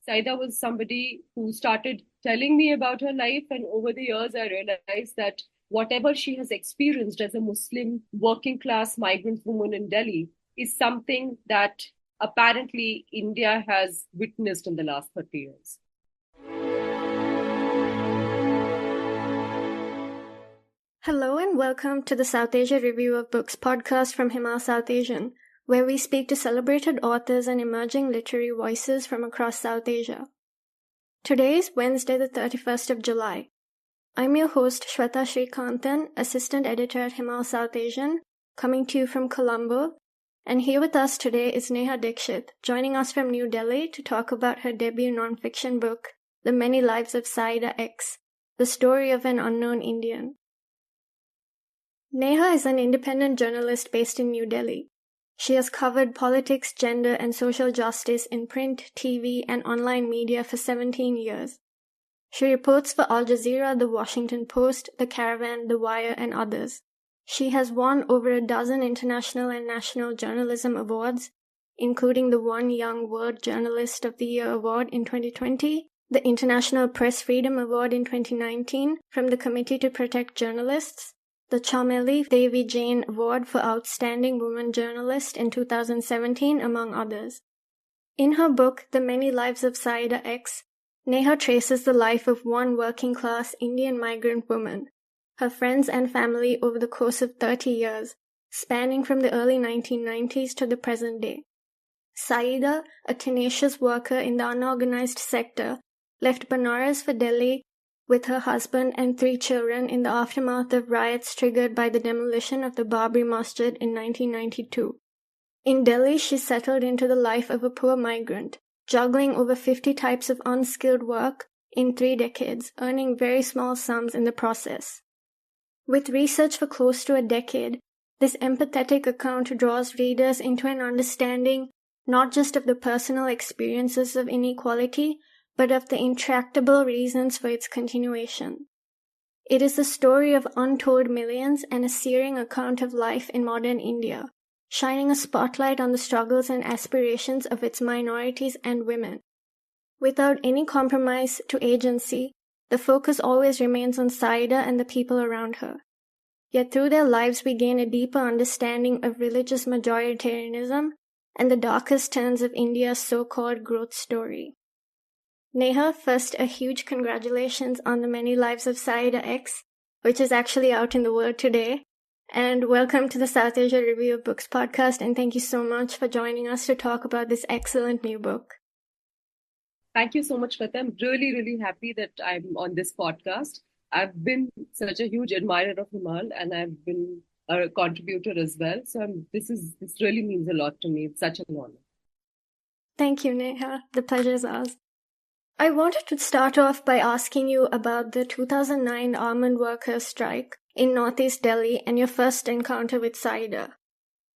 Saida was somebody who started telling me about her life, and over the years, I realized that whatever she has experienced as a Muslim working class migrant woman in Delhi is something that apparently India has witnessed in the last 30 years. Hello and welcome to the Southasia Review of Books podcast from Himal Southasian, where we speak to celebrated authors and emerging literary voices from across South Asia. Today is Wednesday, the 31st of July. I'm your host, Shwetha Srikanthan, Assistant Editor at Himal Southasian, coming to you from Colombo. And here with us today is Neha Dixit, joining us from New Delhi to talk about her debut nonfiction book, The Many Lives of Syeda X, The Story of an Unknown Indian. Neha is an independent journalist based in New Delhi. She has covered politics, gender, and social justice in print, TV, and online media for 17 years. She reports for Al Jazeera, The Washington Post, The Caravan, The Wire, and others. She has won over a dozen international and national journalism awards, including the One Young World Journalist of the Year Award in 2020, the International Press Freedom Award in 2019 from the Committee to Protect Journalists, the Chaameli Devi Jain Award for Outstanding Woman Journalist in 2017, among others. In her book, The Many Lives of Syeda X, Neha traces the life of one working-class Indian migrant woman, her friends and family over the course of 30 years, spanning from the early 1990s to the present day. Syeda, a tenacious worker in the unorganized sector, left Banaras for Delhi with her husband and 3 children in the aftermath of riots triggered by the demolition of the Babri Masjid in 1992. In Delhi, she settled into the life of a poor migrant, juggling over 50 types of unskilled work in 3 decades, earning very small sums in the process. With research for close to a decade, this empathetic account draws readers into an understanding not just of the personal experiences of inequality, but of the intractable reasons for its continuation. It is the story of untold millions and a searing account of life in modern India, shining a spotlight on the struggles and aspirations of its minorities and women. Without any compromise to agency, the focus always remains on Syeda and the people around her. Yet through their lives we gain a deeper understanding of religious majoritarianism and the darkest turns of India's so-called growth story. Neha, first a huge congratulations on The Many Lives of Syeda X, which is actually out in the world today. And welcome to the Southasia Review of Books podcast, and thank you so much for joining us to talk about this excellent new book. Thank you so much, Shweta. I'm really, really happy that I'm on this podcast. I've been such a huge admirer of Himal, and I've been a contributor as well. So this really means a lot to me. It's such an honor. Thank you, Neha. The pleasure is ours. I wanted to start off by asking you about the 2009 almond workers' strike in Northeast Delhi and your first encounter with Syeda.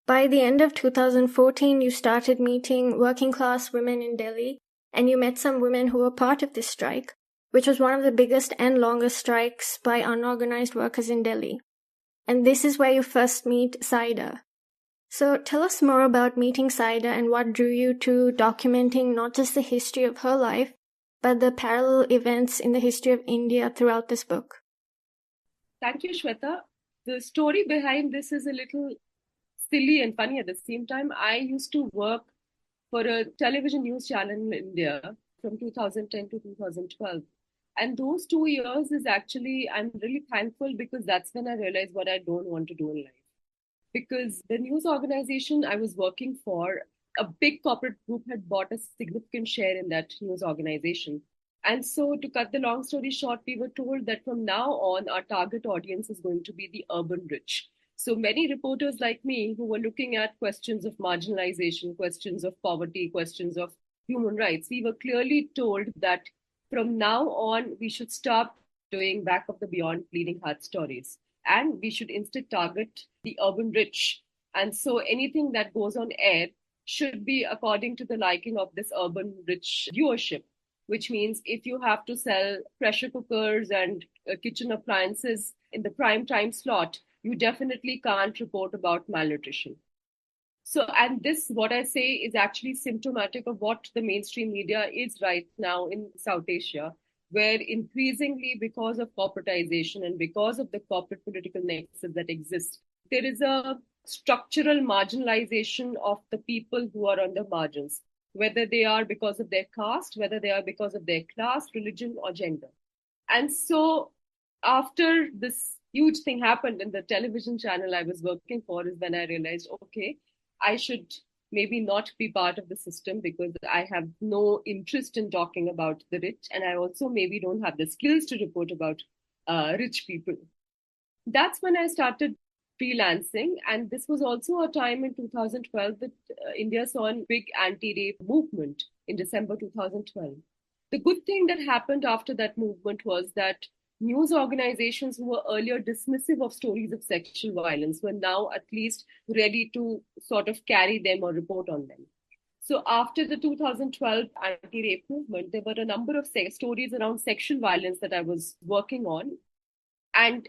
By the end of 2014, you started meeting working-class women in Delhi, and you met some women who were part of this strike, which was one of the biggest and longest strikes by unorganized workers in Delhi. And this is where you first meet Syeda. So tell us more about meeting Syeda and what drew you to documenting not just the history of her life, but the parallel events in the history of India throughout this book. Thank you, Shweta. The story behind this is a little silly and funny at the same time. I used to work for a television news channel in India from 2010 to 2012. And those 2 years is actually, I'm really thankful because that's when I realized what I don't want to do in life. Because the news organization I was working for, a big corporate group had bought a significant share in that news organization. And so, to cut the long story short, we were told that from now on, our target audience is going to be the urban rich. So many reporters like me who were looking at questions of marginalization, questions of poverty, questions of human rights, we were clearly told that from now on, we should stop doing back of the beyond bleeding heart stories. And we should instead target the urban rich. And so anything that goes on air should be according to the liking of this urban rich viewership, which means if you have to sell pressure cookers and kitchen appliances in the prime time slot, you definitely can't report about malnutrition. So, and this, what I say, is actually symptomatic of what the mainstream media is right now in South Asia, where increasingly, because of corporatization and because of the corporate political nexus that exists, there is a structural marginalization of the people who are on the margins, whether they are because of their caste, whether they are because of their class, religion, or gender. And so, after this huge thing happened in the television channel I was working for, is when I realized, okay, I should maybe not be part of the system because I have no interest in talking about the rich. And I also maybe don't have the skills to report about rich people. That's when I started freelancing. And this was also a time in 2012 that India saw a big anti rape movement in December 2012. The good thing that happened after that movement was that news organizations who were earlier dismissive of stories of sexual violence were now at least ready to sort of carry them or report on them. So after the 2012 anti-rape movement, there were a number of stories around sexual violence that I was working on. And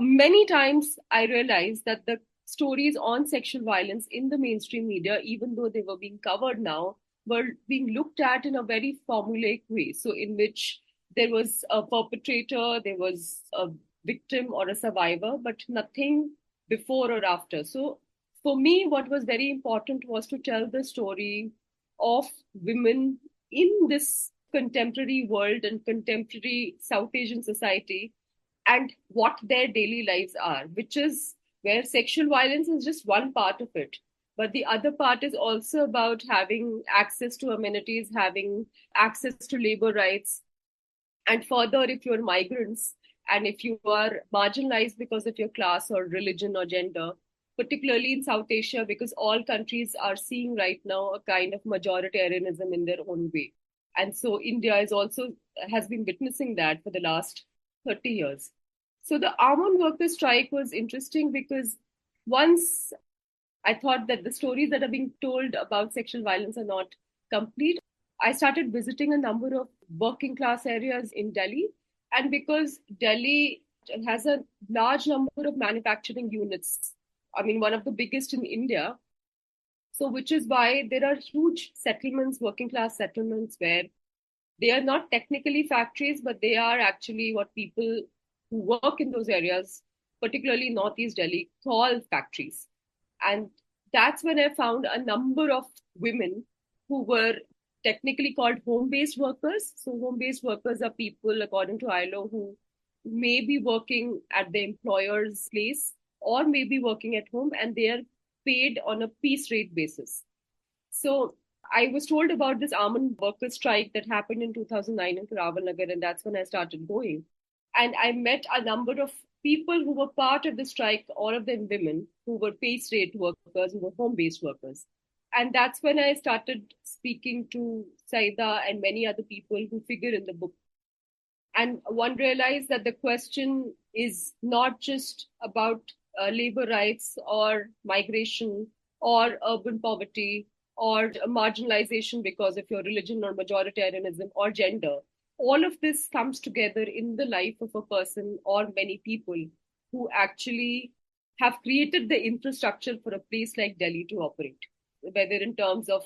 many times I realized that the stories on sexual violence in the mainstream media, even though they were being covered now, were being looked at in a very formulaic way. So, in which there was a perpetrator, there was a victim or a survivor, but nothing before or after. So, for me, what was very important was to tell the story of women in this contemporary world and contemporary South Asian society and what their daily lives are, which is where sexual violence is just one part of it. But the other part is also about having access to amenities, having access to labor rights. And further, if you're migrants and if you are marginalized because of your class or religion or gender, particularly in South Asia, because all countries are seeing right now a kind of majoritarianism in their own way. And so India is also has been witnessing that for the last 30 years. So the almond workers strike was interesting because once I thought that the stories that are being told about sexual violence are not complete, I started visiting a number of working class areas in Delhi. And because Delhi has a large number of manufacturing units, I mean, one of the biggest in India. So, which is why there are huge settlements, working class settlements, where they are not technically factories, but they are actually what people who work in those areas, particularly Northeast Delhi, call factories. And that's when I found a number of women who were technically called home based workers. So, home based workers are people, according to ILO, who may be working at the employer's place or may be working at home, and they are paid on a piece rate basis. So I was told about this almond workers strike that happened in 2009 in Caravan, and that's when I started going. And I met a number of people who were part of the strike, all of them women, who were piece rate workers, who were home based workers. And that's when I started speaking to Syeda and many other people who figure in the book. And one realized that the question is not just about labor rights or migration or urban poverty or marginalization because of your religion or majoritarianism or gender. All of this comes together in the life of a person or many people who actually have created the infrastructure for a place like Delhi to operate, whether in terms of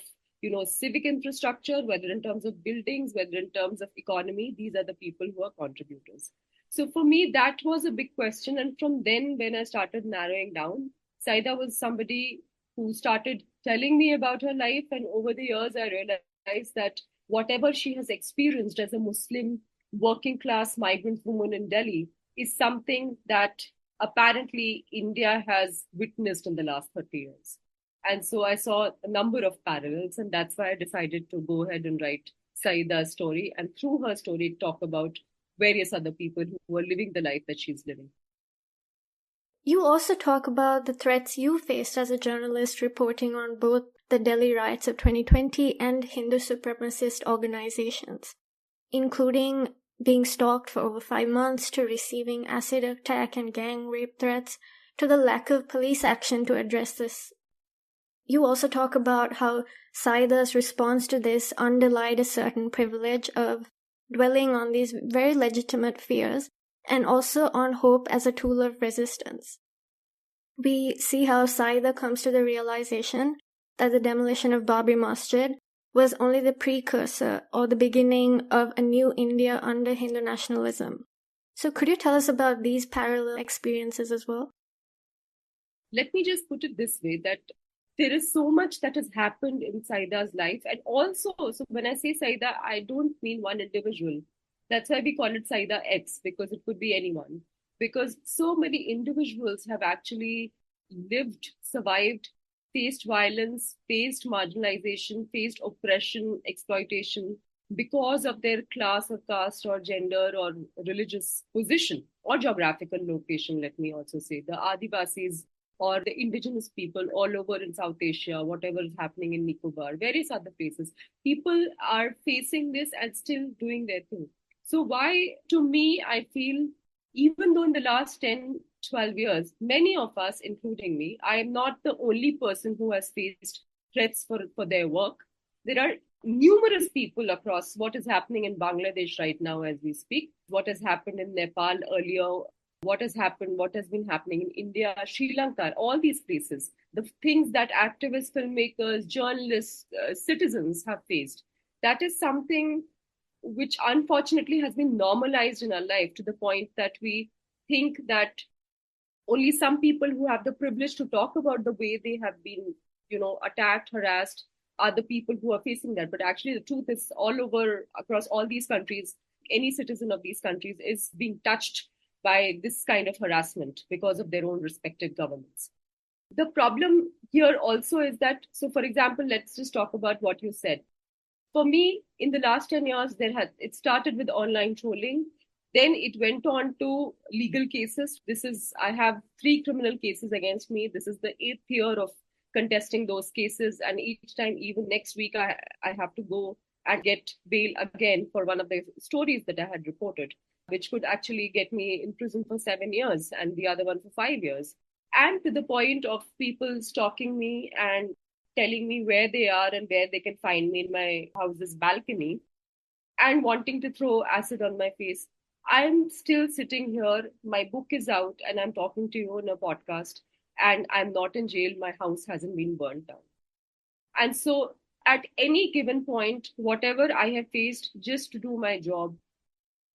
civic infrastructure, whether in terms of buildings, whether in terms of economy. These are the people who are contributors. So for me, that was a big question. And from then, when I started narrowing down, Saida was somebody who started telling me about her life. And over the years, I realized that whatever she has experienced as a Muslim working class migrant woman in Delhi is something that apparently India has witnessed in the last 30 years. And so I saw a number of parallels, and that's why I decided to go ahead and write Saida's story, and through her story, talk about various other people who are living the life that she's living. You also talk about the threats you faced as a journalist reporting on both the Delhi riots of 2020 and Hindu supremacist organizations, including being stalked for over 5 months, to receiving acid attack and gang rape threats, to the lack of police action to address this. You also talk about how Saida's response to this underlied a certain privilege of dwelling on these very legitimate fears and also on hope as a tool of resistance. We see how Syeda comes to the realization that the demolition of Babri Masjid was only the precursor or the beginning of a new India under Hindu nationalism. So could you tell us about these parallel experiences as well? Let me just put it this way, that there is so much that has happened in Saida's life. And also, so when I say Saida, I don't mean one individual. That's why we call it Saida X, because it could be anyone. Because so many individuals have actually lived, survived, faced violence, faced marginalization, faced oppression, exploitation because of their class or caste or gender or religious position or geographical location, let me also say. The Adivasis or the indigenous people all over in South Asia, whatever is happening in Nicobar, various other places. People are facing this and still doing their thing. So why, to me, I feel, even though in the last 10, 12 years, many of us, including me, I am not the only person who has faced threats for their work. There are numerous people across what is happening in Bangladesh right now as we speak, what has happened in Nepal earlier, what has happened, what has been happening in India, Sri Lanka, all these places, the things that activists, filmmakers, journalists, citizens have faced. That is something which unfortunately has been normalized in our life to the point that we think that only some people who have the privilege to talk about the way they have been, attacked, harassed, are the people who are facing that. But actually, the truth is all over across all these countries, any citizen of these countries is being touched by this kind of harassment because of their own respective governments. The problem here also is that, so for example, let's just talk about what you said. For me, in the last 10 years, it started with online trolling. Then it went on to legal cases. I have 3 criminal cases against me. This is the 8th year of contesting those cases. And each time, even next week, I have to go and get bail again for one of the stories that I had reported, which could actually get me in prison for 7 years and the other one for 5 years. And to the point of people stalking me and telling me where they are and where they can find me in my house's balcony and wanting to throw acid on my face. I'm still sitting here. My book is out and I'm talking to you in a podcast and I'm not in jail. My house hasn't been burnt down. And so at any given point, whatever I have faced just to do my job,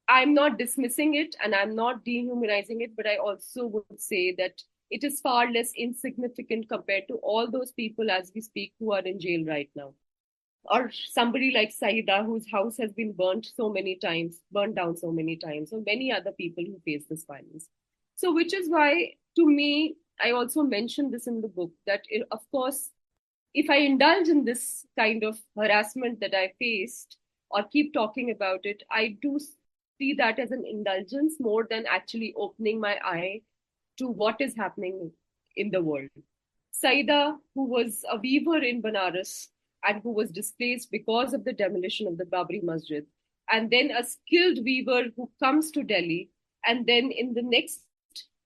I'm not dismissing it and I'm not dehumanizing it, but I also would say that it is far less insignificant compared to all those people as we speak who are in jail right now. Or somebody like Syeda, whose house has been burnt down so many times, or many other people who face this violence. So, which is why, to me, I also mentioned this in the book, that, of course, if I indulge in this kind of harassment that I faced or keep talking about it, I do see that as an indulgence more than actually opening my eye to what is happening in the world. Syeda, who was a weaver in Banaras and who was displaced because of the demolition of the Babri Masjid, and then a skilled weaver who comes to Delhi, and then in the next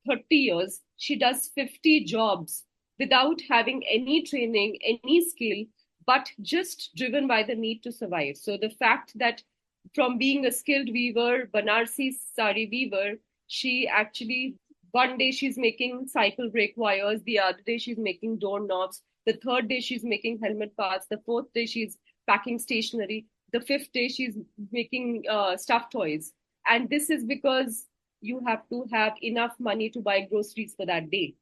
30 years, she does 50 jobs without having any training, any skill, but just driven by the need to survive. So the fact that from being a skilled weaver, Banarsi sari weaver, she actually, one day she's making cycle brake wires, the other day she's making doorknobs, the third day she's making helmet parts, the fourth day she's packing stationery, the fifth day she's making stuffed toys. And this is because you have to have enough money to buy groceries for that day,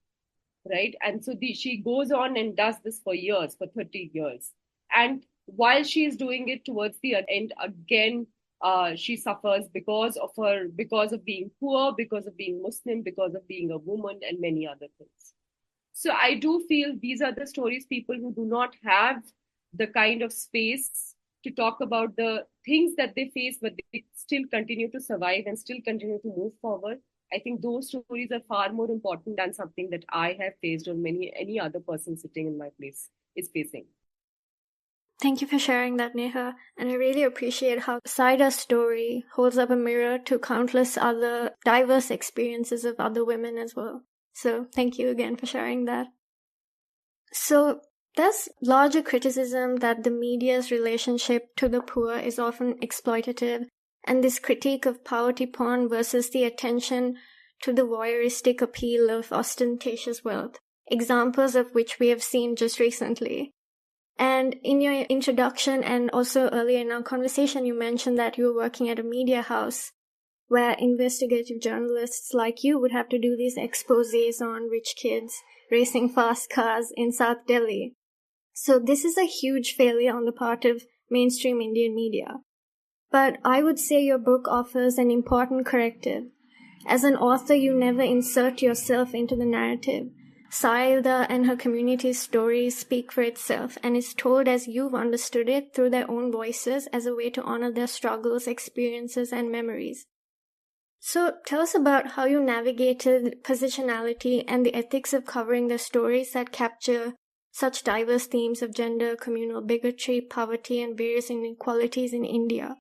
right? And so she goes on and does this for years, for 30 years. And while she is doing it, towards the end, again, she suffers because of being poor, because of being Muslim, because of being a woman, and many other things. So I do feel these are the stories, people who do not have the kind of space to talk about the things that they face, but they still continue to survive and still continue to move forward. I think those stories are far more important than something that I have faced or any other person sitting in my place is facing. Thank you for sharing that, Neha. And I really appreciate how Saida's story holds up a mirror to countless other diverse experiences of other women as well. So thank you again for sharing that. So there's larger criticism that the media's relationship to the poor is often exploitative, and this critique of poverty porn versus the attention to the voyeuristic appeal of ostentatious wealth, examples of which we have seen just recently. And in your introduction and also earlier in our conversation, you mentioned that you were working at a media house where investigative journalists like you would have to do these exposés on rich kids racing fast cars in South Delhi. So this is a huge failure on the part of mainstream Indian media. But I would say your book offers an important corrective. As an author, you never insert yourself into the narrative. Syeda and her community's stories speak for itself and is told as you've understood it through their own voices as a way to honor their struggles, experiences, and memories. So tell us about how you navigated positionality and the ethics of covering the stories that capture such diverse themes of gender, communal bigotry, poverty, and various inequalities in India,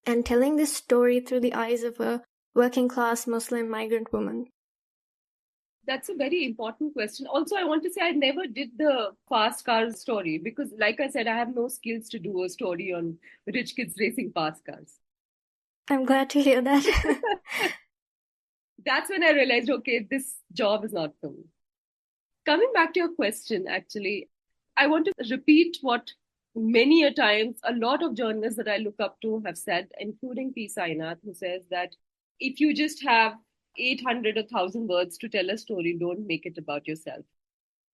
and telling this story through the eyes of a working-class Muslim migrant woman. That's a very important question. Also, I want to say I never did the fast cars story because, like I said, I have no skills to do a story on rich kids racing fast cars. I'm glad to hear that. That's when I realized, okay, this job is not for me. Coming back to your question, actually, I want to repeat what many a times a lot of journalists that I look up to have said, including P. Sainath, who says that if you just have 800 or 1,000 words to tell a story, don't make it about yourself.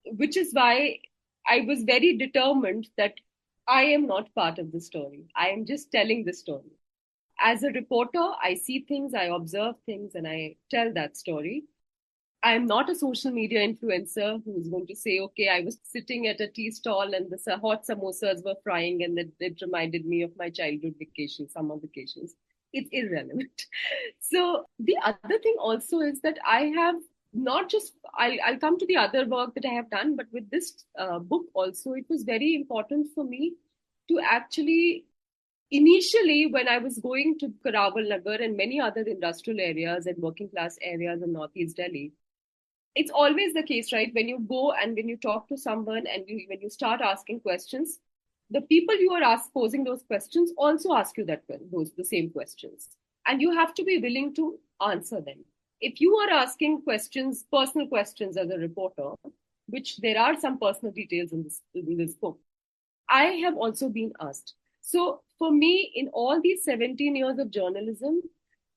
Which is why I was very determined that I am not part of the story. I am just telling the story. As a reporter, I see things, I observe things, and I tell that story. I'm not a social media influencer who's going to say, okay, I was sitting at a tea stall and the hot samosas were frying and it reminded me of my childhood vacations, summer vacations. It's irrelevant. So the other thing also is that I have not just, I'll come to the other work that I have done, but with this book also, it was very important for me to actually, initially when I was going to Caravan Nagar and many other industrial areas and working class areas in Northeast Delhi, it's always the case, right? When you go and when you talk to someone and when you start asking questions, the people you are posing those questions also ask you the same questions. And you have to be willing to answer them. If you are asking questions, personal questions as a reporter, which there are some personal details in this book, I have also been asked. So for me, in all these 17 years of journalism,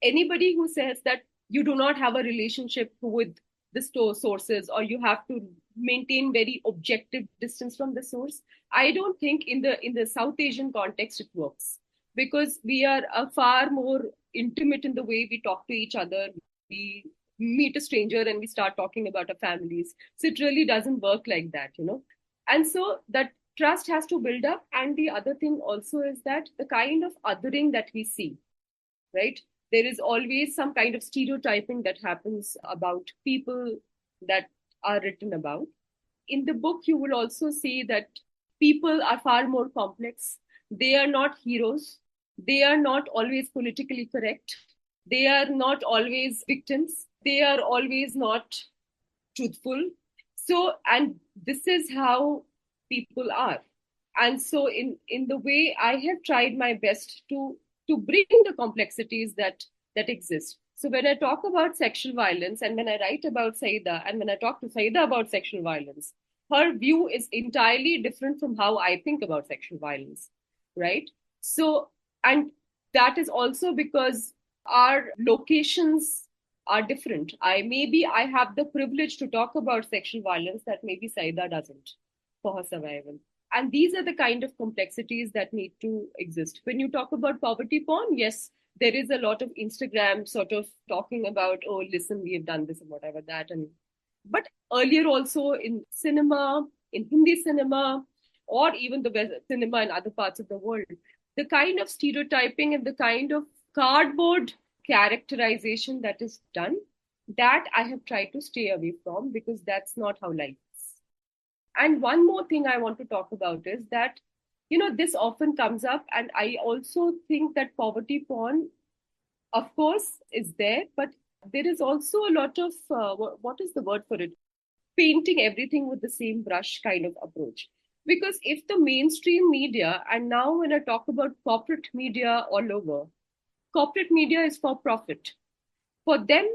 anybody who says that you do not have a relationship with the sources or you have to maintain very objective distance from the source, I don't think in the South Asian context it works, because we are far more intimate in the way we talk to each other. We meet a stranger and we start talking about our families. So it really doesn't work like that, And so that trust has to build up. And the other thing also is that the kind of othering that we see, right? There is always some kind of stereotyping that happens about people that are written about. In the book, you will also see that people are far more complex. They are not heroes. They are not always politically correct. They are not always victims. They are always not truthful. So, and this is how people are. And so in the way I have tried my best to bring the complexities that exist. So when I talk about sexual violence and when I write about Syeda and when I talk to Syeda about sexual violence, her view is entirely different from how I think about sexual violence, right? So, and that is also because our locations are different. Maybe I have the privilege to talk about sexual violence that maybe Syeda doesn't for her survival. And these are the kind of complexities that need to exist. When you talk about poverty porn, yes, there is a lot of Instagram sort of talking about, oh, listen, we have done this and whatever that. But earlier also in cinema, in Hindi cinema, or even the cinema in other parts of the world, the kind of stereotyping and the kind of cardboard characterization that is done, that I have tried to stay away from, because that's not how life is. And one more thing I want to talk about is that, this often comes up, and I also think that poverty porn, of course, is there, but there is also a lot of, what is the word for it? Painting everything with the same brush kind of approach. Because if the mainstream media, and now when I talk about corporate media all over, corporate media is for profit. For them,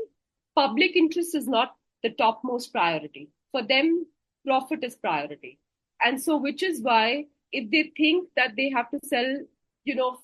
public interest is not the topmost priority. For them, profit is priority. And so, which is why if they think that they have to sell,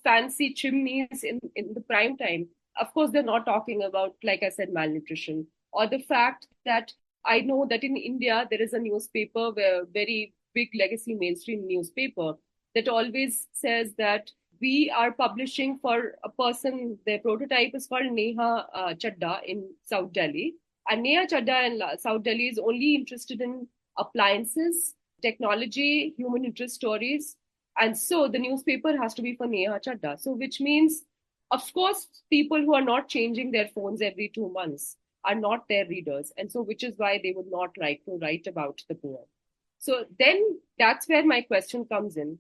fancy chimneys in the prime time, of course, they're not talking about, like I said, malnutrition, or the fact that I know that in India, there is a newspaper, where very big legacy mainstream newspaper, that always says that we are publishing for a person, their prototype is called Neha Chadda in South Delhi. And Neha Chadda in South Delhi is only interested in appliances, technology, human interest stories. And so the newspaper has to be for Neha Chadda. So, which means, of course, people who are not changing their phones every 2 months are not their readers. And so, which is why they would not like to write about the poor. So, then that's where my question comes in.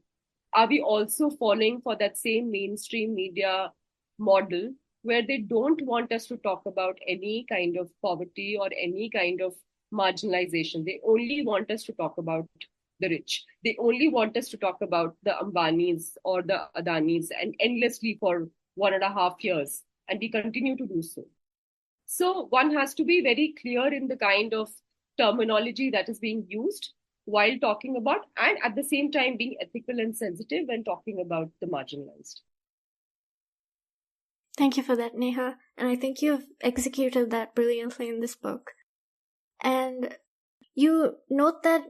Are we also falling for that same mainstream media model where they don't want us to talk about any kind of poverty or any kind of marginalization? They only want us to talk about the rich. They only want us to talk about the Ambanis or the Adanis, and endlessly for 1.5 years. And we continue to do so. So one has to be very clear in the kind of terminology that is being used while talking about, and at the same time being ethical and sensitive when talking about the marginalized. Thank you for that, Neha. And I think you've executed that brilliantly in this book. And you note that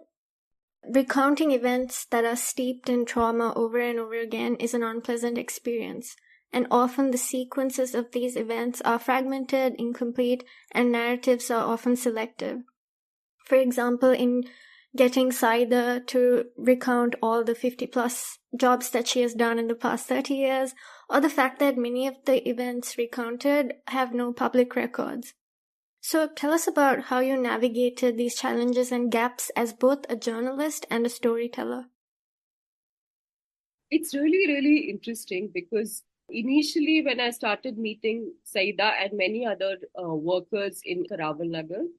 recounting events that are steeped in trauma over and over again is an unpleasant experience. And often the sequences of these events are fragmented, incomplete, and narratives are often selective. For example, in getting Syeda to recount all the 50-plus jobs that she has done in the past 30 years, or the fact that many of the events recounted have no public records. So tell us about how you navigated these challenges and gaps as both a journalist and a storyteller. It's really, really interesting because initially when I started meeting Syeda and many other workers in Caravan,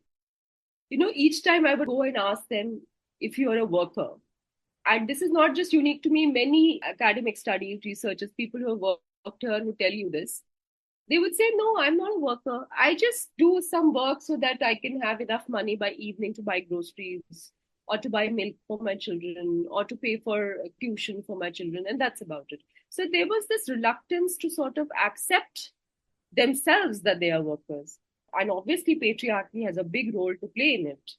each time I would go and ask them, if you're a worker, and this is not just unique to me, many academic studies, researchers, people who have worked here who tell you this, they would say, no, I'm not a worker. I just do some work so that I can have enough money by evening to buy groceries or to buy milk for my children or to pay for tuition for my children. And that's about it. So there was this reluctance to sort of accept themselves that they are workers. And obviously, patriarchy has a big role to play in it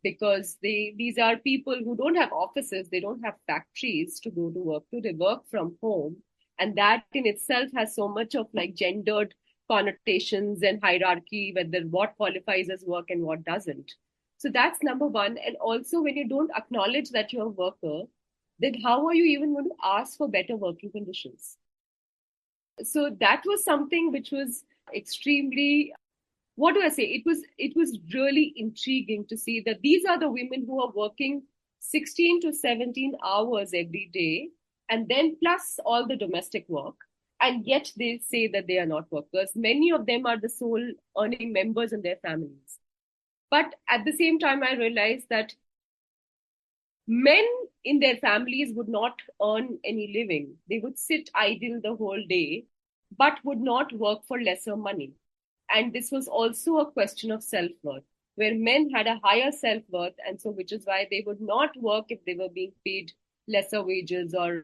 because these are people who don't have offices, they don't have factories to go to work to, they work from home. And that in itself has so much of like gendered connotations and hierarchy, whether what qualifies as work and what doesn't. So that's number one. And also, when you don't acknowledge that you're a worker, then how are you even going to ask for better working conditions? So that was something which was extremely, what do I say? It was really intriguing to see that these are the women who are working 16 to 17 hours every day, and then plus all the domestic work. And yet they say that they are not workers. Many of them are the sole earning members in their families. But at the same time, I realized that men in their families would not earn any living. They would sit idle the whole day, but would not work for lesser money. And this was also a question of self-worth, where men had a higher self-worth, and so which is why they would not work if they were being paid lesser wages or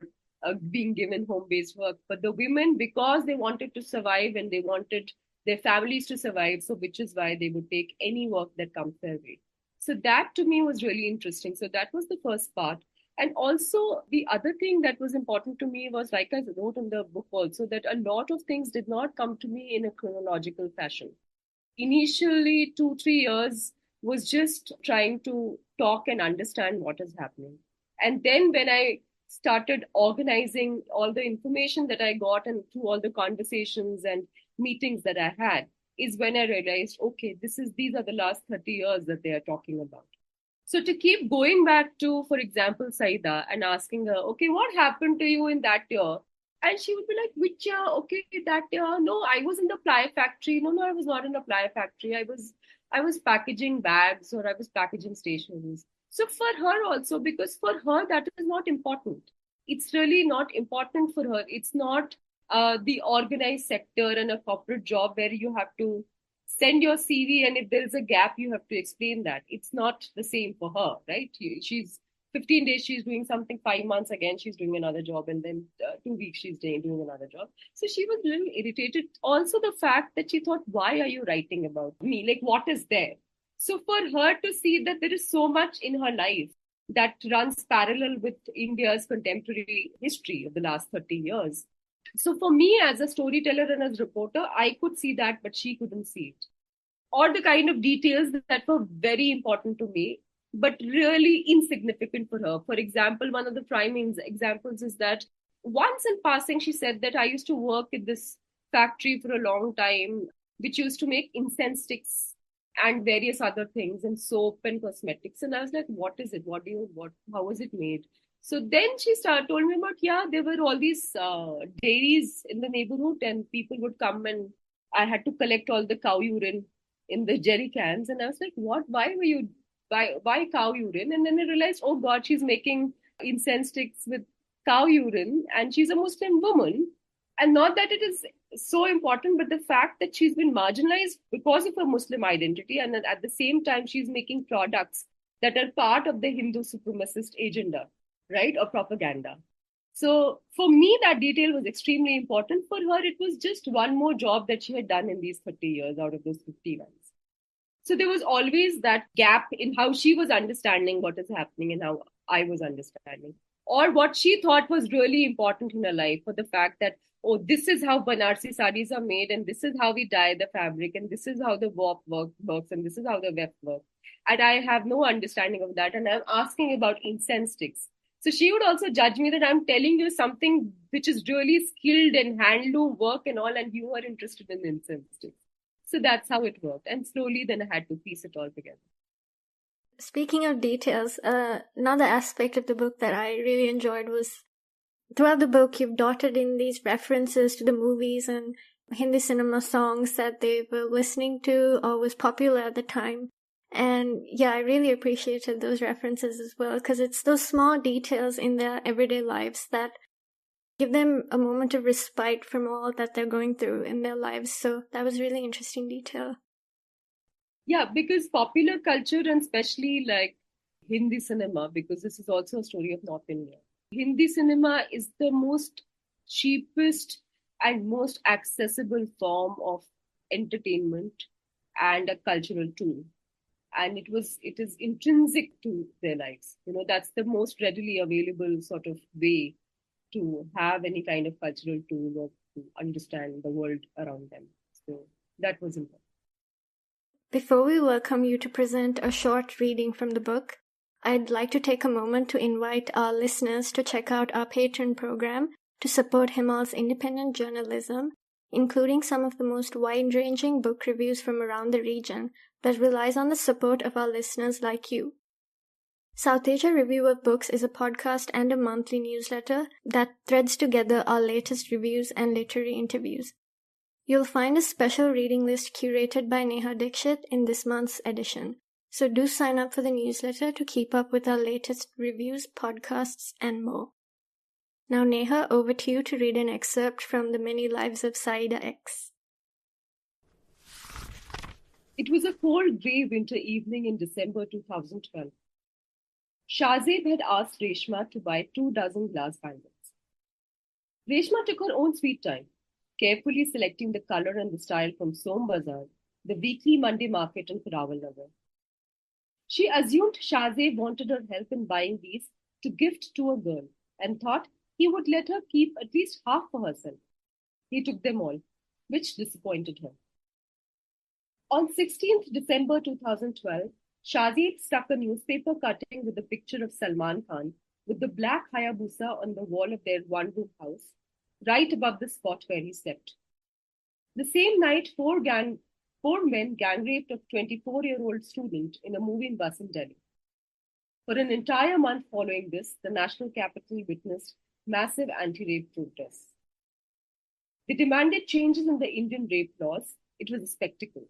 being given home-based work. But the women, because they wanted to survive and they wanted their families to survive, so which is why they would take any work that comes their way. So that to me was really interesting. So that was the first part. And also the other thing that was important to me was, like I wrote in the book also, that a lot of things did not come to me in a chronological fashion. Initially, 2-3 years was just trying to talk and understand what is happening. And then when I started organizing all the information that I got and through all the conversations and meetings that I had, is when I realized, okay, these are the last 30 years that they are talking about. So to keep going back to, for example, Syeda and asking her, okay, what happened to you in that year? And she would be like, which year? Okay, that year. No, I was in the ply factory. No, I was not in the ply factory. I was packaging bags or I was packaging stationeries. So for her also, because for her that is not important. It's really not important for her. It's not the organized sector and a corporate job where you have to send your CV, and if there is a gap, you have to explain that. It's not the same for her, right? She's 15 days she's doing something, 5 months again she's doing another job, and then 2 weeks she's doing another job. So she was a little irritated. Also the fact that she thought, why are you writing about me? Like, what is there? So for her to see that there is so much in her life that runs parallel with India's contemporary history of the last 30 years. So for me, as a storyteller and as a reporter, I could see that, but she couldn't see it. Or the kind of details that were very important to me, but really insignificant for her. For example, one of the prime examples is that once in passing, she said that I used to work in this factory for a long time, which used to make incense sticks and various other things, and soap and cosmetics. And I was like, what is it? How was it made? So then she told me about, yeah, there were all these dairies in the neighborhood, and people would come, and I had to collect all the cow urine in the jerry cans. And I was like, what? Why cow urine? And then I realized, oh God, she's making incense sticks with cow urine, and she's a Muslim woman. And not that it is so important, but the fact that she's been marginalized because of her Muslim identity, and at the same time, she's making products that are part of the Hindu supremacist agenda, right? Or propaganda. So for me, that detail was extremely important. For her, it was just one more job that she had done in these 30 years out of those 50 ones. So there was always that gap in how she was understanding what is happening and how I was understanding, or what she thought was really important in her life, for the fact that, oh, this is how Banarsi sarees are made, and this is how we dye the fabric, and this is how the warp works, and this is how the weft works. And I have no understanding of that. And I'm asking about incense sticks. So she would also judge me that I'm telling you something which is really skilled and handloom work and all, and you are interested in incense sticks. So that's how it worked. And slowly then I had to piece it all together. Speaking of details, another aspect of the book that I really enjoyed was throughout the book, you've dotted in these references to the movies and Hindi cinema songs that they were listening to or was popular at the time. And yeah, I really appreciated those references as well, because it's those small details in their everyday lives that give them a moment of respite from all that they're going through in their lives. So that was really interesting detail. Yeah, because popular culture, and especially like Hindi cinema, because this is also a story of North India. Hindi cinema is the most cheapest and most accessible form of entertainment and a cultural tool. And it is intrinsic to their lives. That's the most readily available sort of way to have any kind of cultural tool or to understand the world around them. So that was important. Before we welcome you to present a short reading from the book, I'd like to take a moment to invite our listeners to check out our Patreon program to support Himal's independent journalism, including some of the most wide-ranging book reviews from around the region that relies on the support of our listeners like you. Southasia Review of Books is a podcast and a monthly newsletter that threads together our latest reviews and literary interviews. You'll find a special reading list curated by Neha Dixit in this month's edition, so do sign up for the newsletter to keep up with our latest reviews, podcasts, and more. Now, Neha, over to you to read an excerpt from The Many Lives of Syeda X. It was a cold, grey winter evening in December 2012. Shahzeb had asked Reshma to buy 24 glass bangles. Reshma took her own sweet time, carefully selecting the color and the style from Som Bazaar, the weekly Monday market in Caravan. She assumed Shahzeb wanted her help in buying these to gift to a girl, and thought he would let her keep at least half for herself. He took them all, which disappointed her. On 16th December 2012, Shahzeb stuck a newspaper cutting with a picture of Salman Khan with the black Hayabusa on the wall of their one-room house, right above the spot where he slept. The same night, four men gang-raped a 24-year-old student in a moving bus in Delhi. For an entire month following this, the national capital witnessed massive anti-rape protests. They demanded changes in the Indian rape laws. It was a spectacle.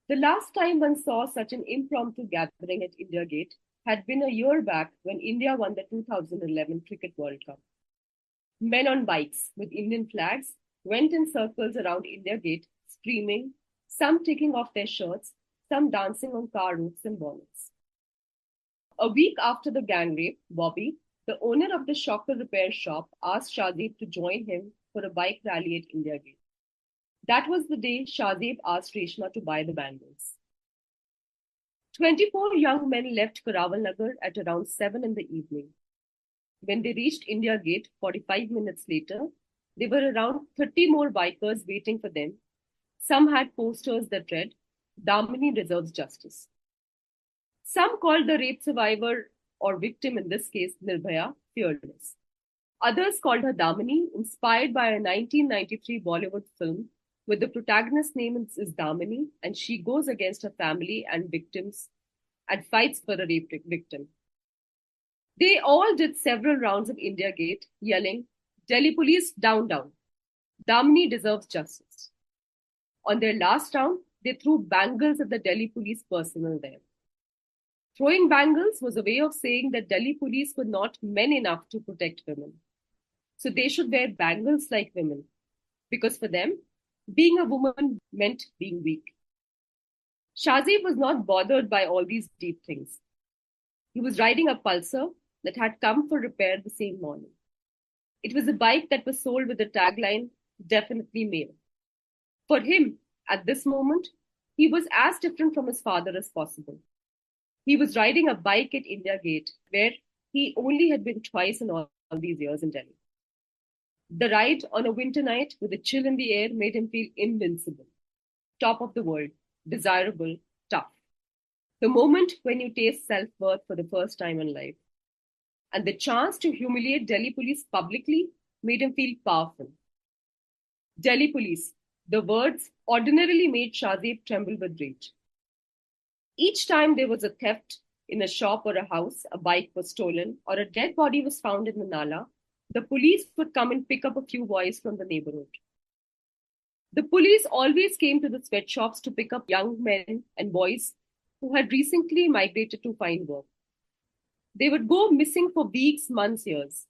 The last time one saw such an impromptu gathering at India Gate had been a year back when India won the 2011 Cricket World Cup. Men on bikes with Indian flags went in circles around India Gate, screaming, some taking off their shirts, some dancing on car roofs and bonnets. A week after the gang rape, Bobby, the owner of the shocker repair shop, asked Shahzeeb to join him for a bike rally at India Gate. That was the day Shahzeeb asked Reshma to buy the bangles. 24 young men left Caravan at around 7 in the evening. When they reached India Gate 45 minutes later, there were around 30 more bikers waiting for them. Some had posters that read, "Damini deserves justice." Some called the rape survivor, or victim in this case, Nirbhaya, fearless. Others called her Damini, inspired by a 1993 Bollywood film where the protagonist's name is Damini and she goes against her family and victims and fights for a rape victim. They all did several rounds of India Gate, yelling, "Delhi police, down, down. Damini deserves justice." On their last round, they threw bangles at the Delhi police personnel there. Throwing bangles was a way of saying that Delhi police were not men enough to protect women. So they should wear bangles like women. Because for them, being a woman meant being weak. Shahzeeb was not bothered by all these deep things. He was riding a Pulsar that had come for repair the same morning. It was a bike that was sold with the tagline, "Definitely male." For him, at this moment, he was as different from his father as possible. He was riding a bike at India Gate, where he only had been twice in all these years in Delhi. The ride on a winter night with a chill in the air made him feel invincible, top of the world, desirable, tough. The moment when you taste self-worth for the first time in life. And the chance to humiliate Delhi police publicly made him feel powerful. Delhi police, the words ordinarily made Shahzeeb tremble with rage. Each time there was a theft in a shop or a house, a bike was stolen, or a dead body was found in the Nala, the police would come and pick up a few boys from the neighborhood. The police always came to the sweatshops to pick up young men and boys who had recently migrated to find work. They would go missing for weeks, months, years.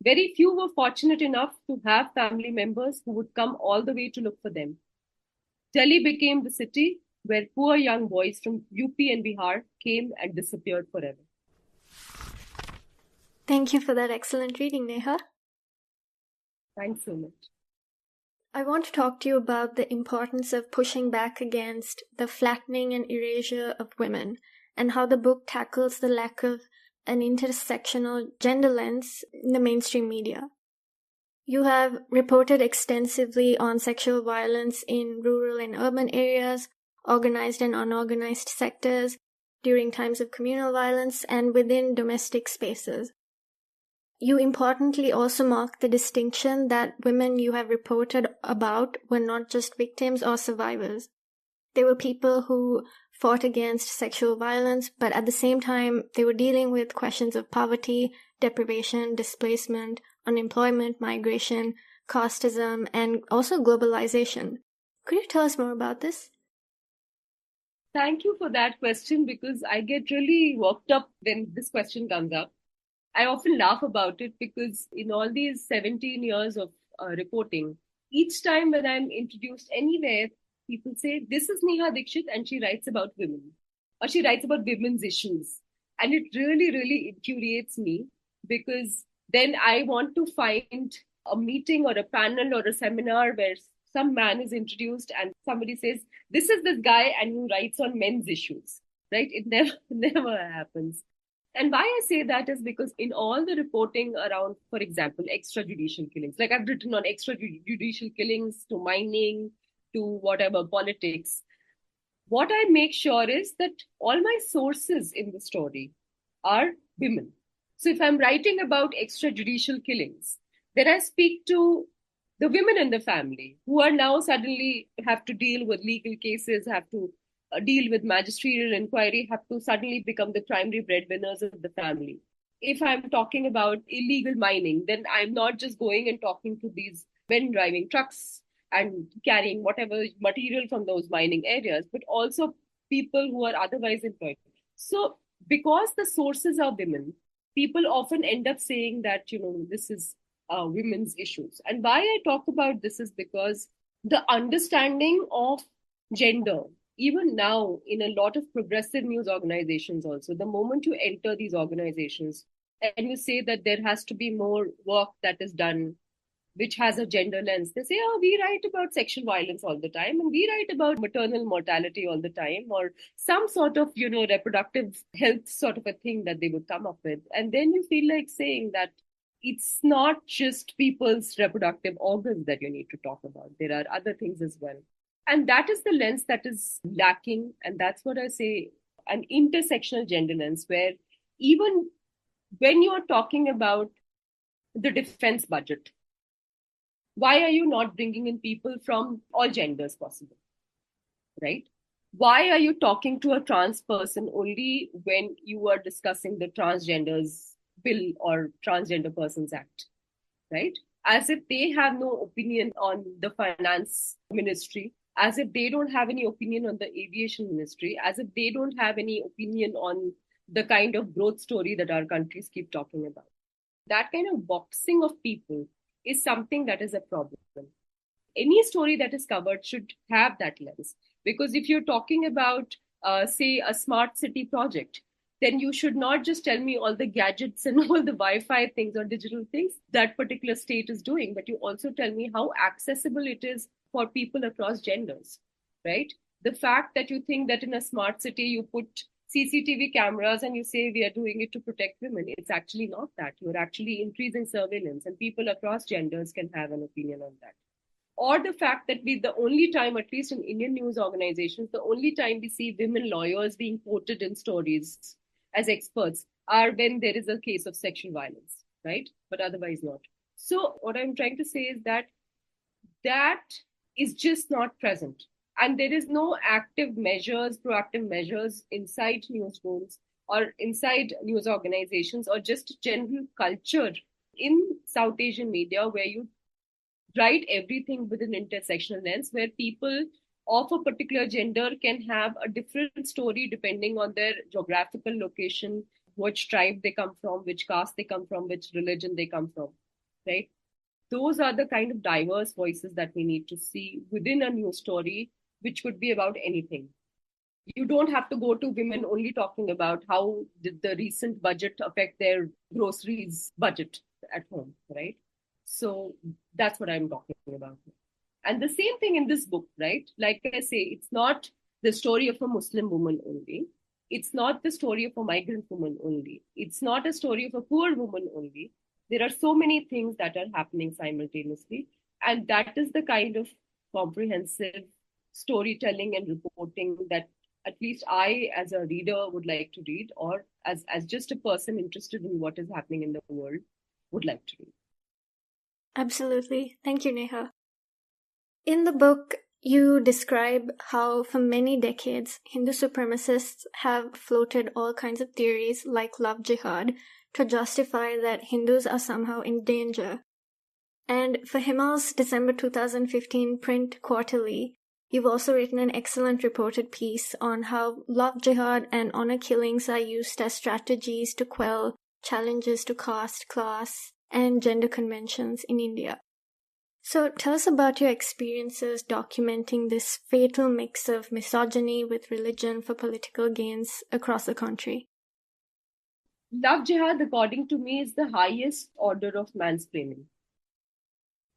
Very few were fortunate enough to have family members who would come all the way to look for them. Delhi became the city where poor young boys from UP and Bihar came and disappeared forever. Thank you for that excellent reading, Neha. Thanks so much. I want to talk to you about the importance of pushing back against the flattening and erasure of women, and how the book tackles the lack of an intersectional gender lens in the mainstream media. You have reported extensively on sexual violence in rural and urban areas, organized and unorganized sectors, during times of communal violence, and within domestic spaces. You importantly also mark the distinction that women you have reported about were not just victims or survivors. They were people who fought against sexual violence, but at the same time, they were dealing with questions of poverty, deprivation, displacement, unemployment, migration, casteism, and also globalization. Could you tell us more about this? Thank you for that question, because I get really worked up when this question comes up. I often laugh about it because in all these 17 years of reporting, each time when I'm introduced anywhere, people say, "This is Neha Dixit and she writes about women," or she writes about women's issues. And it really, really infuriates me, because then I want to find a meeting or a panel or a seminar where some man is introduced and somebody says, "This is this guy and he writes on men's issues," right? It never happens. And why I say that is because in all the reporting around, for example, extrajudicial killings, like I've written on extrajudicial killings to mining, to whatever, politics, what I make sure is that all my sources in the story are women. So if I'm writing about extrajudicial killings, then I speak to the women in the family who are now suddenly have to deal with legal cases, have to deal with magisterial inquiry, have to suddenly become the primary breadwinners of the family. If I'm talking about illegal mining, then I'm not just going and talking to these men driving trucks and carrying whatever material from those mining areas, but also people who are otherwise employed. So because the sources are women, people often end up saying that, this is women's issues. And why I talk about this is because the understanding of gender even now in a lot of progressive news organizations also, the moment you enter these organizations and you say that there has to be more work that is done which has a gender lens. They say, oh, we write about sexual violence all the time, and we write about maternal mortality all the time, or some sort of, reproductive health sort of a thing that they would come up with. And then you feel like saying that it's not just people's reproductive organs that you need to talk about. There are other things as well. And that is the lens that is lacking. And that's what I say, an intersectional gender lens, where even when you're talking about the defense budget, why are you not bringing in people from all genders possible, right? Why are you talking to a trans person only when you are discussing the transgenders bill or transgender persons act, right? As if they have no opinion on the finance ministry, as if they don't have any opinion on the aviation ministry, as if they don't have any opinion on the kind of growth story that our countries keep talking about. That kind of boxing of people is something that is a problem. Any story that is covered should have that lens. Because if you're talking about, say, a smart city project, then you should not just tell me all the gadgets and all the Wi-Fi things or digital things that particular state is doing, but you also tell me how accessible it is for people across genders, right? The fact that you think that in a smart city you put CCTV cameras and you say we are doing it to protect women, it's actually not that. You're actually increasing surveillance, and people across genders can have an opinion on that. Or the fact that the only time, at least in Indian news organizations, the only time we see women lawyers being quoted in stories as experts are when there is a case of sexual violence, right? But otherwise not. So what I'm trying to say is that that is just not present. And there is no active measures, proactive measures inside newsrooms or inside news organizations or just general culture in South Asian media where you write everything with an intersectional lens, where people of a particular gender can have a different story depending on their geographical location, which tribe they come from, which caste they come from, which religion they come from, right? Those are the kind of diverse voices that we need to see within a news story, which could be about anything. You don't have to go to women only talking about how did the recent budget affect their groceries budget at home, right? So that's what I'm talking about. And the same thing in this book, right? Like I say, it's not the story of a Muslim woman only. It's not the story of a migrant woman only. It's not a story of a poor woman only. There are so many things that are happening simultaneously. And that is the kind of comprehensive storytelling and reporting that at least I, as a reader, would like to read, or as just a person interested in what is happening in the world, would like to read. Absolutely. Thank you, Neha. In the book, you describe how for many decades, Hindu supremacists have floated all kinds of theories like love jihad to justify that Hindus are somehow in danger. And for Himal's December 2015 print quarterly, you've also written an excellent reported piece on how love jihad and honor killings are used as strategies to quell challenges to caste, class, and gender conventions in India. So tell us about your experiences documenting this fatal mix of misogyny with religion for political gains across the country. Love jihad, according to me, is the highest order of mansplaining.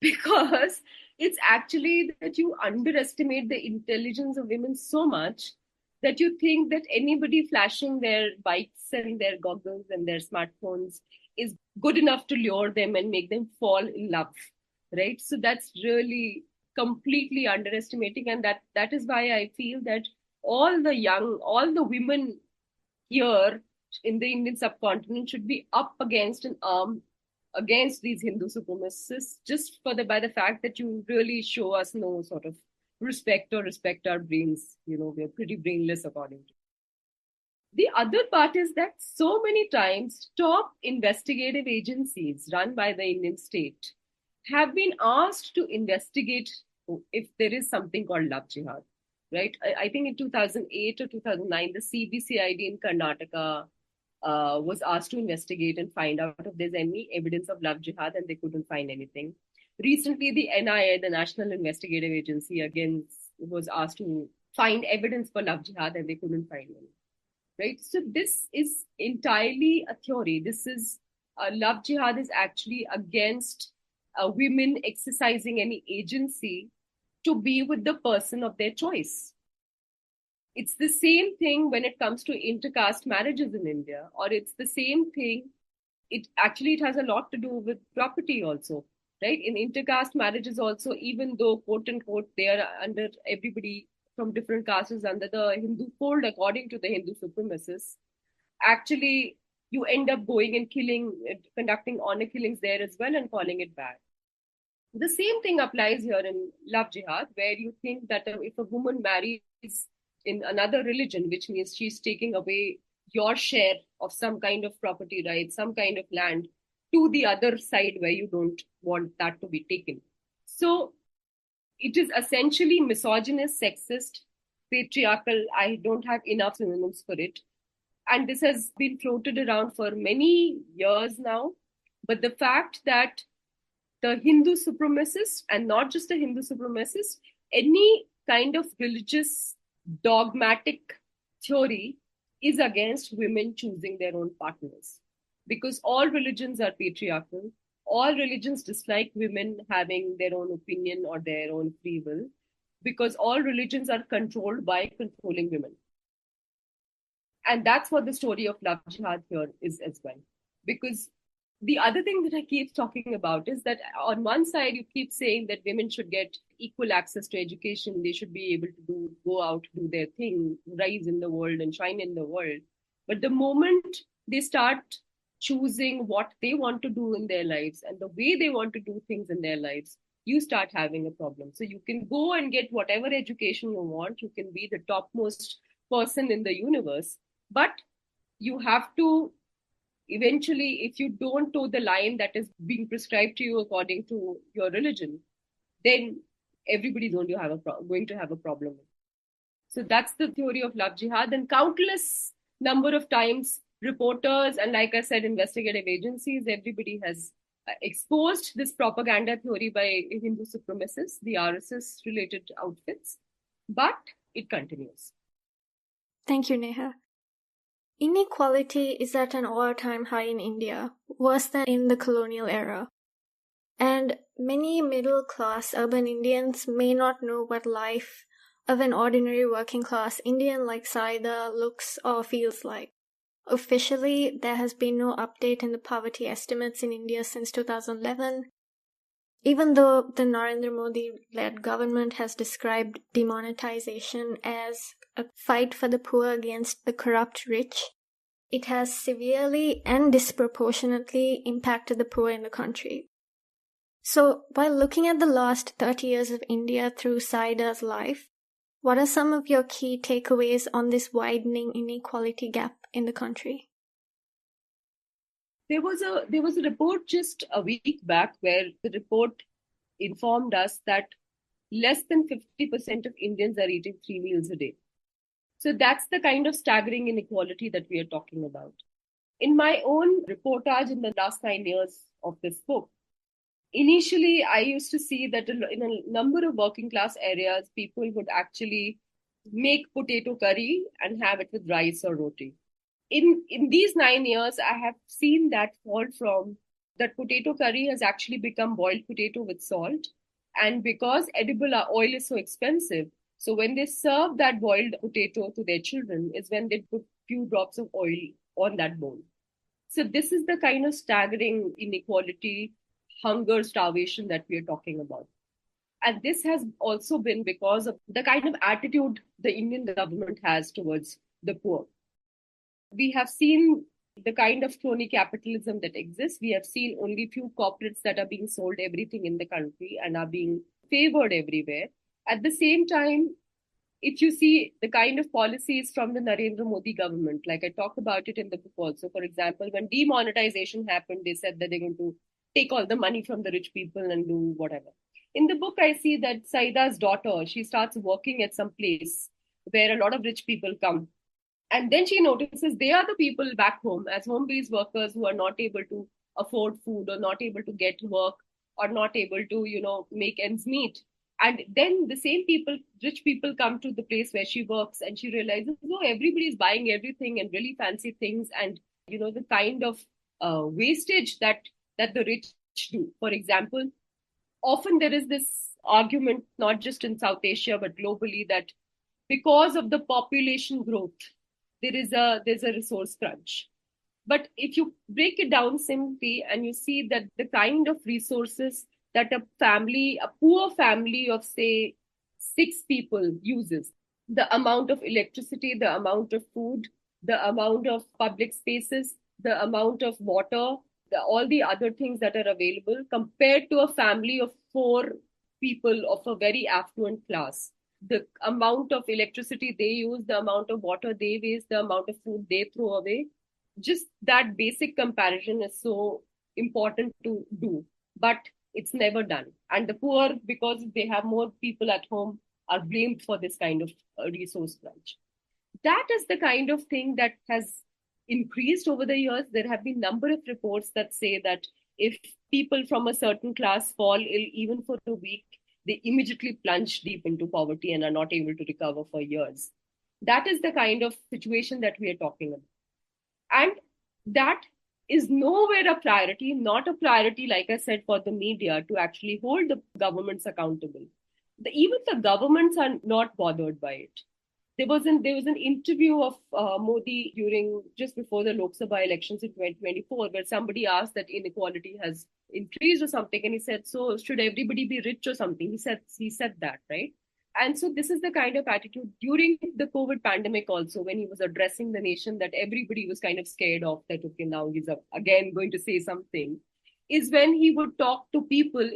Because it's actually that you underestimate the intelligence of women so much that you think that anybody flashing their bikes and their goggles and their smartphones is good enough to lure them and make them fall in love, right? So that's really completely underestimating, and that is why I feel that all the women here in the Indian subcontinent should be up against an arm against these Hindu supremacists, just by the fact that you really show us no sort of respect or respect our brains. We're pretty brainless according to. The other part is that so many times top investigative agencies run by the Indian state have been asked to investigate if there is something called love jihad, right? I think in 2008 or 2009, the CBCID in Karnataka was asked to investigate and find out if there's any evidence of love jihad, and they couldn't find anything. Recently, the NIA, the National Investigative Agency, again was asked to find evidence for love jihad and they couldn't find any. Right? So this is entirely a theory. This is love jihad is actually against women exercising any agency to be with the person of their choice. It's the same thing when it comes to intercaste marriages in India, or it's the same thing. It has a lot to do with property also, right? In intercaste marriages also, even though quote unquote they are under everybody from different castes under the Hindu fold, according to the Hindu supremacists, actually you end up going and conducting honor killings there as well and calling it bad. The same thing applies here in love jihad, where you think that if a woman marries in another religion, which means she's taking away your share of some kind of property right, some kind of land to the other side where you don't want that to be taken. So it is essentially misogynist, sexist, patriarchal. I don't have enough synonyms for it. And this has been floated around for many years now. But the fact that the Hindu supremacist, and not just the Hindu supremacist, any kind of religious dogmatic theory is against women choosing their own partners. Because all religions are patriarchal. All religions dislike women having their own opinion or their own free will, because all religions are controlled by controlling women. And that's what the story of love jihad here is as well. Because the other thing that I keep talking about is that on one side, you keep saying that women should get equal access to education. They should be able to go out, do their thing, rise in the world and shine in the world. But the moment they start choosing what they want to do in their lives and the way they want to do things in their lives, you start having a problem. So you can go and get whatever education you want. You can be the topmost person in the universe. But you have to eventually, if you don't toe the line that is being prescribed to you according to your religion, then everybody's going to have a problem. So that's the theory of love jihad. And countless number of times, reporters and, like I said, investigative agencies, everybody has exposed this propaganda theory by Hindu supremacists, the RSS-related outfits. But it continues. Thank you, Neha. Inequality is at an all-time high in India, worse than in the colonial era. And many middle-class urban Indians may not know what life of an ordinary working-class Indian like Syeda looks or feels like. Officially, there has been no update in the poverty estimates in India since 2011, even though the Narendra Modi-led government has described demonetization as a fight for the poor against the corrupt rich. It has severely and disproportionately impacted the poor in the country. So, while looking at the last 30 years of India through Syeda's life, what are some of your key takeaways on this widening inequality gap in the country? There was a report just a week back where the report informed us that less than 50% of Indians are eating 3 meals a day. So that's the kind of staggering inequality that we are talking about. In my own reportage in the last 9 years of this book, initially I used to see that in a number of working class areas, people would actually make potato curry and have it with rice or roti. In these 9 years, I have seen that fall from that potato curry has actually become boiled potato with salt. And because edible oil is so expensive, so when they serve that boiled potato to their children is when they put few drops of oil on that bowl. So this is the kind of staggering inequality, hunger, starvation that we are talking about. And this has also been because of the kind of attitude the Indian government has towards the poor. We have seen the kind of crony capitalism that exists. We have seen only few corporates that are being sold everything in the country and are being favored everywhere. At the same time, if you see the kind of policies from the Narendra Modi government, like I talked about it in the book also, for example, when demonetization happened, they said that they're going to take all the money from the rich people and do whatever. In the book, I see that Syeda's daughter, she starts working at some place where a lot of rich people come. And then she notices they are the people back home as home-based workers who are not able to afford food or not able to get work or not able to, make ends meet. And then the same people, rich people, come to the place where she works, and she realizes, no, everybody's buying everything and really fancy things. And, the kind of wastage that the rich do. For example, often there is this argument, not just in South Asia, but globally, that because of the population growth, there's a resource crunch. But if you break it down simply and you see that the kind of resources that a poor family of, say, 6 people uses, the amount of electricity, the amount of food, the amount of public spaces, the amount of water, all the other things that are available, compared to a family of 4 people of a very affluent class. The amount of electricity they use, the amount of water they waste, the amount of food they throw away, just that basic comparison is so important to do, but it's never done. And the poor, because they have more people at home, are blamed for this kind of resource crunch. That is the kind of thing that has increased over the years. There have been number of reports that say that if people from a certain class fall ill even for a week, they immediately plunge deep into poverty and are not able to recover for years. That is the kind of situation that we are talking about. And that is nowhere a priority, not a priority, like I said, for the media to actually hold the governments accountable. Even the governments are not bothered by it. There was an interview of Modi during just before the Lok Sabha elections in 2024, where somebody asked that inequality has increased or something, and he said, "So should everybody be rich or something?" He said that, right? And so this is the kind of attitude during the COVID pandemic also, when he was addressing the nation, that everybody was kind of scared of, that, okay, now he's again going to say something, is when he would talk to people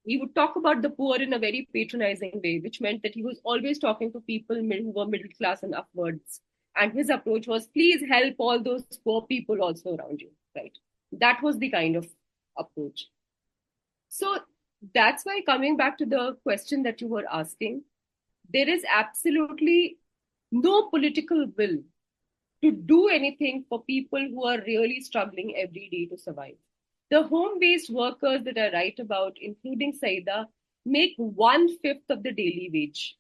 he would talk about the poor in a very patronizing way, which meant that he was always talking to people who were middle class and upwards. And his approach was, please help all those poor people also around you, right? That was the kind of approach. So that's why, coming back to the question that you were asking, there is absolutely no political will to do anything for people who are really struggling every day to survive. The home-based workers that I write about, including Syeda, make 1/5 of the daily wage,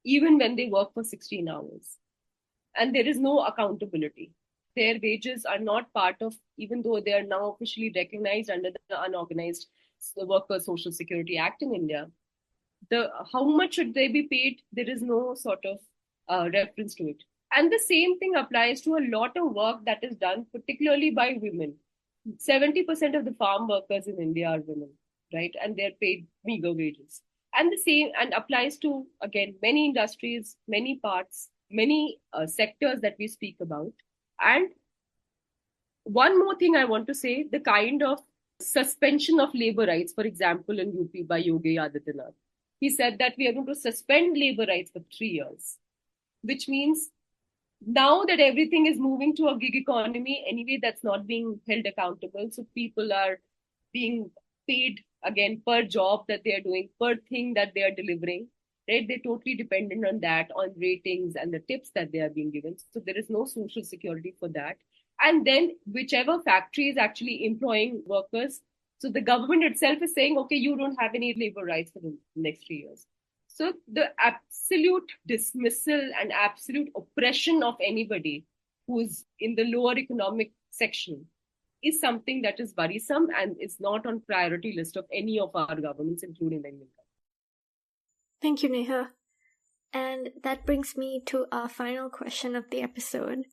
even when they work for 16 hours. And there is no accountability. Their wages are not part of, even though they are now officially recognized under the Unorganized Workers Social Security Act in India. How much should they be paid? There is no sort of reference to it. And the same thing applies to a lot of work that is done, particularly by women. 70% of the farm workers in India are women, right? And they're paid meager wages. And the same and applies to, again, many industries, many parts, many sectors that we speak about. And one more thing I want to say, the kind of suspension of labor rights, for example, in UP by Yogi Adityanath. He said that we are going to suspend labor rights for 3 years, which means now that everything is moving to a gig economy, anyway, that's not being held accountable. So people are being paid again per job that they are doing, per thing that they are delivering. Right? They're totally dependent on that, on ratings and the tips that they are being given. So there is no social security for that. And then whichever factory is actually employing workers, so the government itself is saying, okay, you don't have any labor rights for the next 3 years. So the absolute dismissal and absolute oppression of anybody who's in the lower economic section is something that is worrisome and is not on priority list of any of our governments, including the Indian government. Thank you, Neha. And that brings me to our final question of the episode.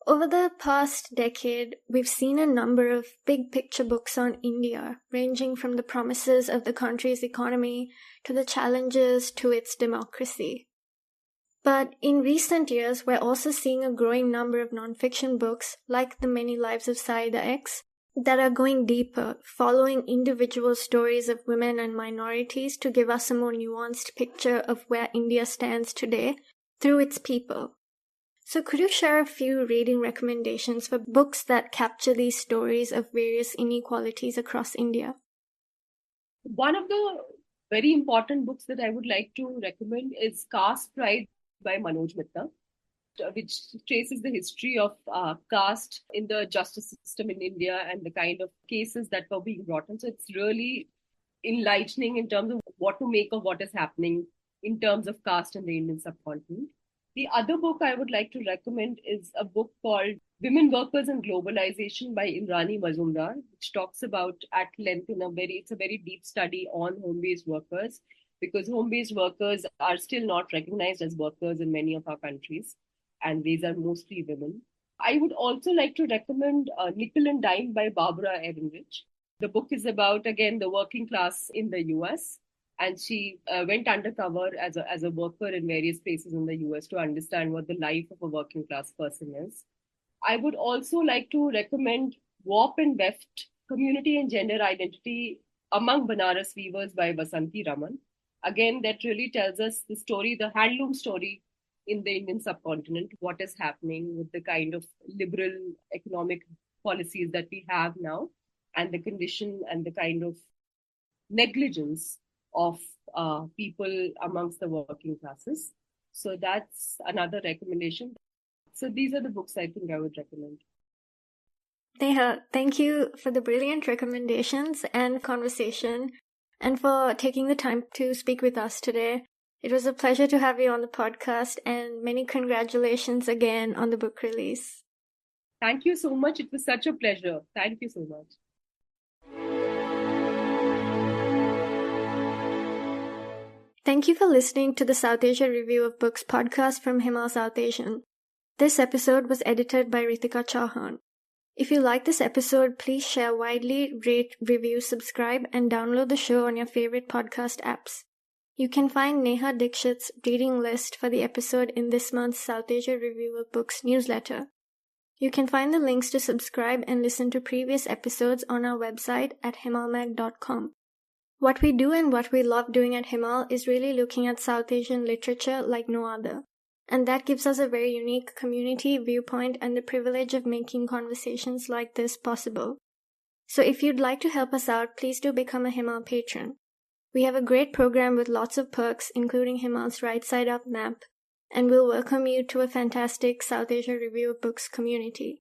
Over the past decade, we've seen a number of big picture books on India, ranging from the promises of the country's economy to the challenges to its democracy. But in recent years, we're also seeing a growing number of nonfiction books, like The Many Lives of Syeda X, that are going deeper, following individual stories of women and minorities to give us a more nuanced picture of where India stands today through its people. So could you share a few reading recommendations for books that capture these stories of various inequalities across India? One of the very important books that I would like to recommend is Caste Pride by Manoj Mitta, which traces the history of caste in the justice system in India and the kind of cases that were being brought in. So it's really enlightening in terms of what to make of what is happening in terms of caste in the Indian subcontinent. The other book I would like to recommend is a book called Women Workers and Globalization by Indrani Mazumdar, which talks about at length it's a very deep study on home-based workers, because home-based workers are still not recognized as workers in many of our countries, and these are mostly women. I would also like to recommend Nickel and Dime by Barbara Ehrenreich. The book is about, again, the working class in the US. And she went undercover as a worker in various places in the US to understand what the life of a working class person is. I would also like to recommend Warp and Weft, Community and Gender Identity Among Banaras Weavers by Vasanti Raman. Again, that really tells us the story, the handloom story in the Indian subcontinent, what is happening with the kind of liberal economic policies that we have now, and the condition and the kind of negligence of people amongst the working classes. So that's another recommendation. So these are the books I think I would recommend. Neha, thank you for the brilliant recommendations and conversation, and for taking the time to speak with us today. It was a pleasure to have you on the podcast, and many congratulations again on the book release. Thank you so much. It was such a pleasure. Thank you so much. Thank you for listening to the Southasia Review of Books podcast from Himal Southasian. This episode was edited by Ritika Chauhan. If you like this episode, please share widely, rate, review, subscribe, and download the show on your favorite podcast apps. You can find Neha Dixit's reading list for the episode in this month's Southasia Review of Books newsletter. You can find the links to subscribe and listen to previous episodes on our website at himalmag.com. What we do and what we love doing at Himal is really looking at South Asian literature like no other. And that gives us a very unique community viewpoint and the privilege of making conversations like this possible. So if you'd like to help us out, please do become a Himal patron. We have a great program with lots of perks, including Himal's Right Side Up map, and we'll welcome you to a fantastic Southasia Review of Books community.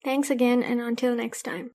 Thanks again, and until next time.